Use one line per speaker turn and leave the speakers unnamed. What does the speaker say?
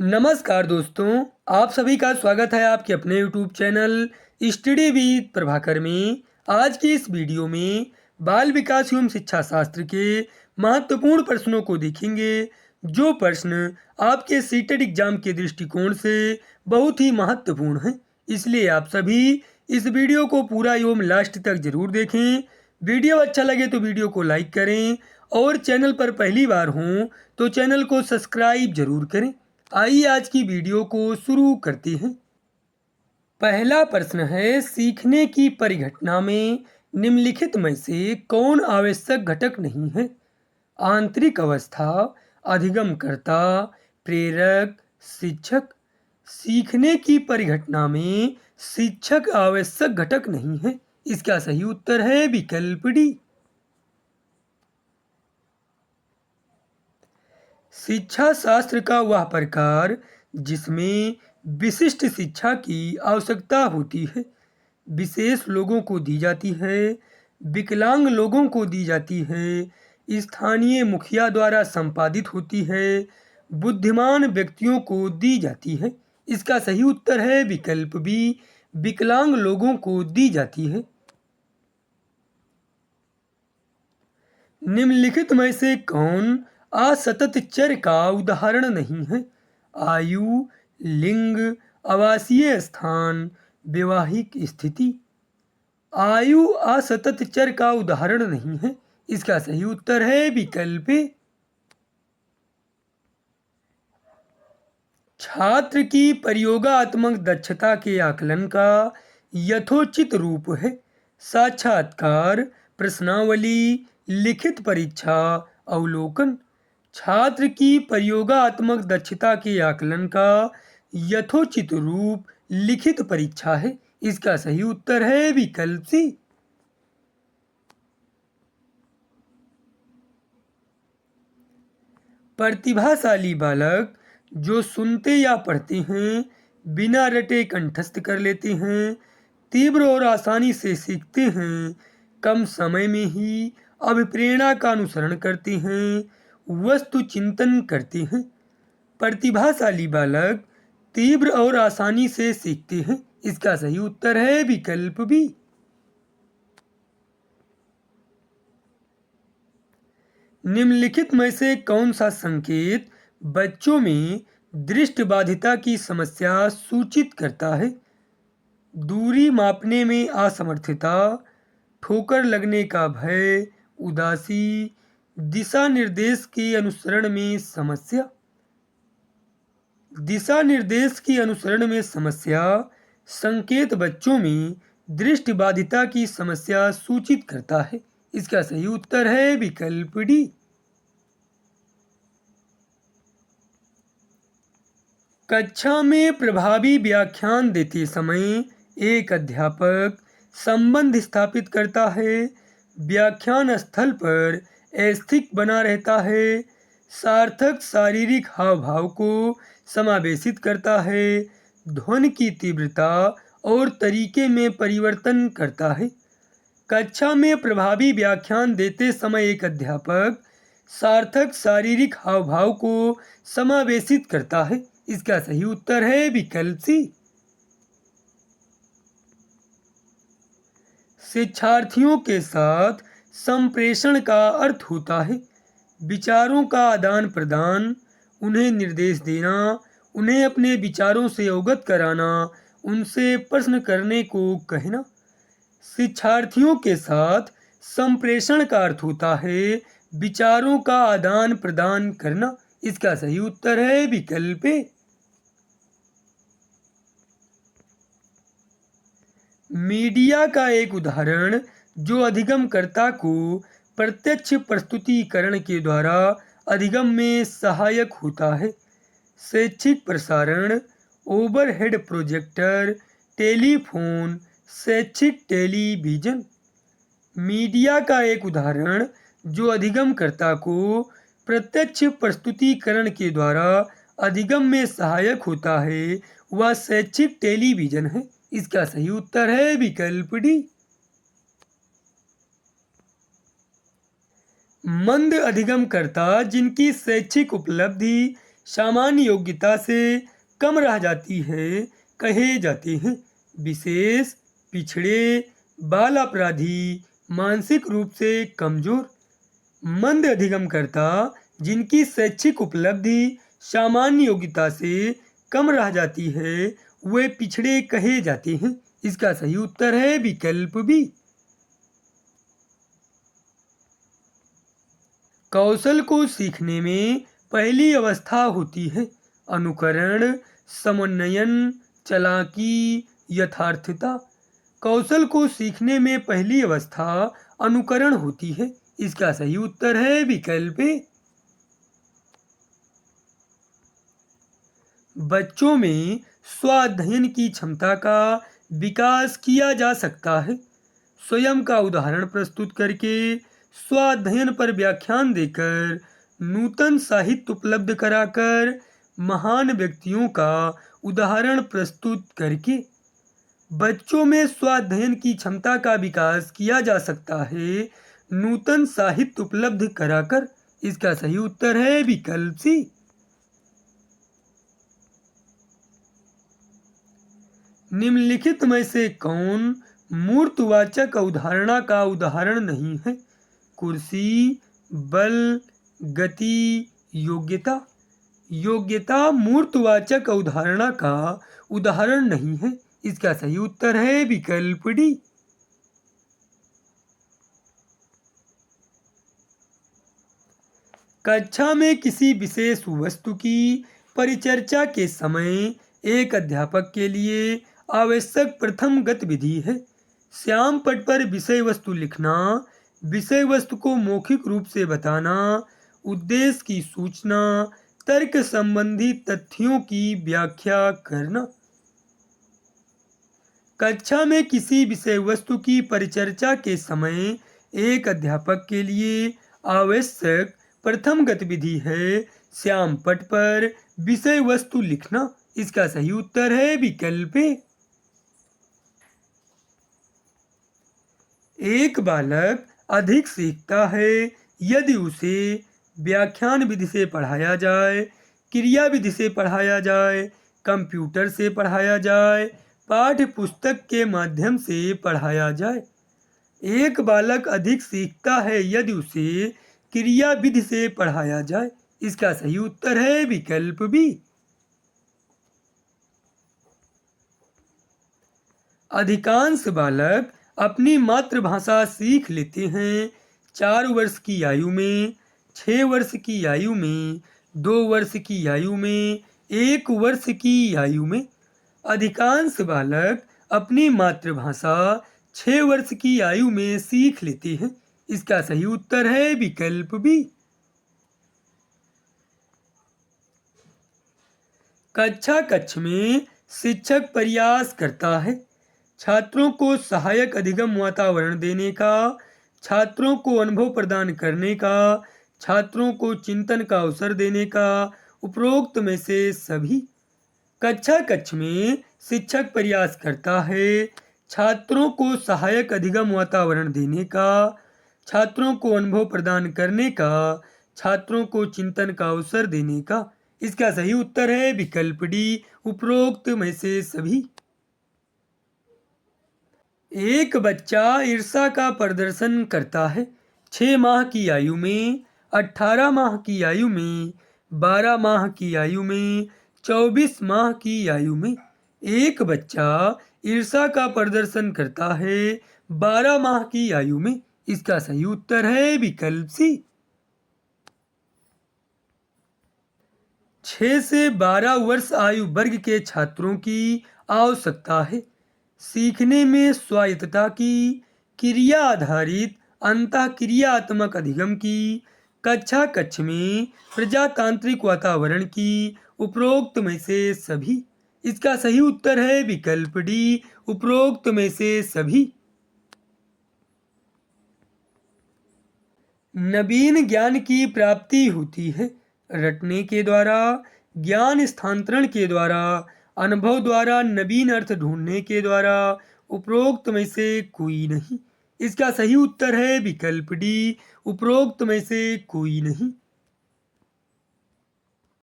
नमस्कार दोस्तों, आप सभी का स्वागत है आपके अपने YouTube channel study with Prabhakar में। आज की इस वीडियो में बाल विकास एवं शिक्षा शास्त्र के महत्वपूर्ण प्रश्नों को देखेंगे, जो प्रश्न आपके सीटेट एग्जाम के दृष्टिकोण से बहुत ही महत्वपूर्ण हैं। इसलिए आप सभी इस वीडियो को पूरा एवं लास्ट तक जरूर देखें। वीडियो अच्छा लगे तो वीडियो को लाइक करें और चैनल पर पहली बार हों तो चैनल को सब्सक्राइब जरूर करें। आइए आज की वीडियो को शुरू करते हैं। पहला प्रश्न है, सीखने की परिघटना में निम्नलिखित में से कौन आवश्यक घटक नहीं है? आंतरिक अवस्था, अधिगमकर्ता, प्रेरक, शिक्षक। सीखने की परिघटना में शिक्षक आवश्यक घटक नहीं है। इसका सही उत्तर है विकल्प डी। शिक्षा शास्त्र का वह प्रकार जिसमें विशिष्ट शिक्षा की आवश्यकता होती है, विशेष लोगों को दी जाती है, विकलांग लोगों को दी जाती है, स्थानीय मुखिया द्वारा संपादित होती है, बुद्धिमान व्यक्तियों को दी जाती है। इसका सही उत्तर है विकल्प बी, विकलांग लोगों को दी जाती है। निम्नलिखित में से कौन असतत चर का उदाहरण नहीं है? आयु, लिंग, आवासीय स्थान, वैवाहिक स्थिति। आयु असतत चर का उदाहरण नहीं है। इसका सही उत्तर है विकल्प ए। छात्र की प्रयोगात्मक दक्षता के आकलन का यथोचित रूप है साक्षात्कार, प्रश्नावली, लिखित परीक्षा, अवलोकन। छात्र की प्रयोगात्मक दक्षता के आकलन का यथोचित रूप लिखित परीक्षा है। इसका सही उत्तर है विकल्प सी। प्रतिभाशाली बालक जो सुनते या पढ़ते हैं, बिना रटे कंठस्थ कर लेते हैं, तीव्र और आसानी से सीखते हैं, कम समय में ही अभिप्रेरणा का अनुसरण करते हैं, वस्तु चिंतन करते हैं। प्रतिभाशाली बालक तीव्र और आसानी से सीखते हैं। इसका सही उत्तर है विकल्प बी। निम्नलिखित में से कौन सा संकेत बच्चों में दृष्टिबाधिता की समस्या सूचित करता है? दूरी मापने में असमर्थता, ठोकर लगने का भय, उदासी, दिशा निर्देश के अनुसरण में समस्या। दिशा निर्देश के अनुसरण में समस्या संकेत बच्चों में दृष्टिबाधिता की समस्या सूचित करता है। इसका सही उत्तर है विकल्प डी। कक्षा में प्रभावी व्याख्यान देते समय एक अध्यापक संबंध स्थापित करता है, व्याख्यान स्थल पर अस्थिक बना रहता है, सार्थक शारीरिक हाव भाव को समावेशित करता है, ध्वनि की तीव्रता और तरीके में परिवर्तन करता है। कक्षा में प्रभावी व्याख्यान देते समय एक अध्यापक सार्थक शारीरिक हाव भाव को समावेशित करता है। इसका सही उत्तर है विकल्प सी। शिक्षार्थियों के साथ संप्रेषण का अर्थ होता है विचारों का आदान प्रदान, उन्हें निर्देश देना, उन्हें अपने विचारों से अवगत कराना, उनसे प्रश्न करने को कहना। शिक्षार्थियों के साथ संप्रेषण का अर्थ होता है विचारों का आदान प्रदान करना। इसका सही उत्तर है विकल्प ए। मीडिया का एक उदाहरण जो अधिगमकर्ता को प्रत्यक्ष प्रस्तुतिकरण के द्वारा अधिगम में सहायक होता है। शैक्षिक प्रसारण, ओवरहेड प्रोजेक्टर, टेलीफोन, शैक्षिक टेलीविजन। मीडिया का एक उदाहरण जो अधिगमकर्ता को प्रत्यक्ष प्रस्तुतिकरण के द्वारा अधिगम में सहायक होता है वह शैक्षिक टेलीविजन है। इसका सही उत्तर है विकल्प डी। मंद अधिगमकर्ता जिनकी शैक्षिक उपलब्धि सामान्य योग्यता से कम रह जाती है कहे जाते हैं। विशेष, पिछड़े, बाल अपराधी, मानसिक रूप से कमजोर, मंद अधिगमकर्ता जिनकी शैक्षिक उपलब्धि सामान्य योग्यता से कम रह जाती है वे पिछड़े कहे जाते हैं। इसका सही उत्तर है विकल्प बी। कौशल को सीखने में पहली अवस्था होती है अनुकरण, समन्वयन, चालाकी, यथार्थता। कौशल को सीखने में पहली अवस्था अनुकरण होती है। इसका सही उत्तर है विकल्प ए। बच्चों में स्वाध्ययन की क्षमता का विकास किया जा सकता है स्वयं का उदाहरण प्रस्तुत करके, स्वाध्ययन पर व्याख्यान देकर, नूतन साहित्य उपलब्ध कराकर, महान व्यक्तियों का उदाहरण प्रस्तुत करके। बच्चों में स्वाध्ययन की क्षमता का विकास किया जा सकता है नूतन साहित्य उपलब्ध कराकर। इसका सही उत्तर है विकल्प सी। निम्नलिखित में से कौन मूर्तवाचक अवधारणा का उदाहरण नहीं है? कुर्सी, बल, गति, योग्यता। योग्यता मूर्तवाचक अवधारणा का उदाहरण नहीं है। इसका सही उत्तर है विकल्प डी। कक्षा में किसी विशेष वस्तु की परिचर्चा के समय एक अध्यापक के लिए आवश्यक प्रथम गतिविधि है श्याम पट पर विषय वस्तु लिखना, विषय वस्तु को मौखिक रूप से बताना, उद्देश्य की सूचना, तर्क संबंधी तथ्यों की व्याख्या करना। कक्षा में किसी विषय वस्तु की परिचर्चा के समय एक अध्यापक के लिए आवश्यक प्रथम गतिविधि है श्याम पट पर विषय वस्तु लिखना। इसका सही उत्तर है विकल्प ए। एक बालक अधिक सीखता है यदि उसे व्याख्यान विधि से पढ़ाया जाए, क्रिया विधि से पढ़ाया जाए, कंप्यूटर से पढ़ाया जाए, पाठ्य पुस्तक के माध्यम से पढ़ाया जाए। एक बालक अधिक सीखता है यदि उसे क्रिया विधि से पढ़ाया जाए। इसका सही उत्तर है विकल्प बी। अधिकांश बालक अपनी मातृभाषा सीख लेते हैं 4 वर्ष की आयु में, 6 वर्ष की आयु में, 2 वर्ष की आयु में, 1 वर्ष की आयु में। अधिकांश बालक अपनी मातृभाषा 6 वर्ष की आयु में सीख लेते हैं। इसका सही उत्तर है विकल्प बी। कक्षा में शिक्षक प्रयास करता है छात्रों को सहायक अधिगम वातावरण देने का, छात्रों को अनुभव प्रदान करने का, छात्रों को चिंतन का अवसर देने का। उपरोक्त में से सभी। कक्षा में शिक्षक प्रयास करता है छात्रों को सहायक अधिगम वातावरण देने का, छात्रों को अनुभव प्रदान करने का, छात्रों को चिंतन का अवसर देने का। इसका सही उत्तर है विकल्प डी, उपरोक्त में से सभी। एक बच्चा ईर्ष्या का प्रदर्शन करता है 6 माह की आयु में, 18 माह की आयु में, 12 माह की आयु में, 24 माह की आयु में। एक बच्चा ईर्ष्या का प्रदर्शन करता है 12 माह की आयु में। इसका सही उत्तर है विकल्प सी। 6 से 12 वर्ष आयु वर्ग के छात्रों की आवश्यकता है सीखने में स्वायत्तता की, क्रिया आधारित अंतःक्रियात्मक अधिगम की, कक्ष में प्रजातांत्रिक वातावरण की। उपरोक्त में से सभी। इसका सही उत्तर है विकल्प डी, उपरोक्त में से सभी। नवीन ज्ञान की प्राप्ति होती है रटने के द्वारा, ज्ञान स्थानांतरण के द्वारा, अनुभव द्वारा, नवीन अर्थ ढूंढने के द्वारा। उपरोक्त में से कोई नहीं। इसका सही उत्तर है विकल्प डी, उपरोक्त में से कोई नहीं।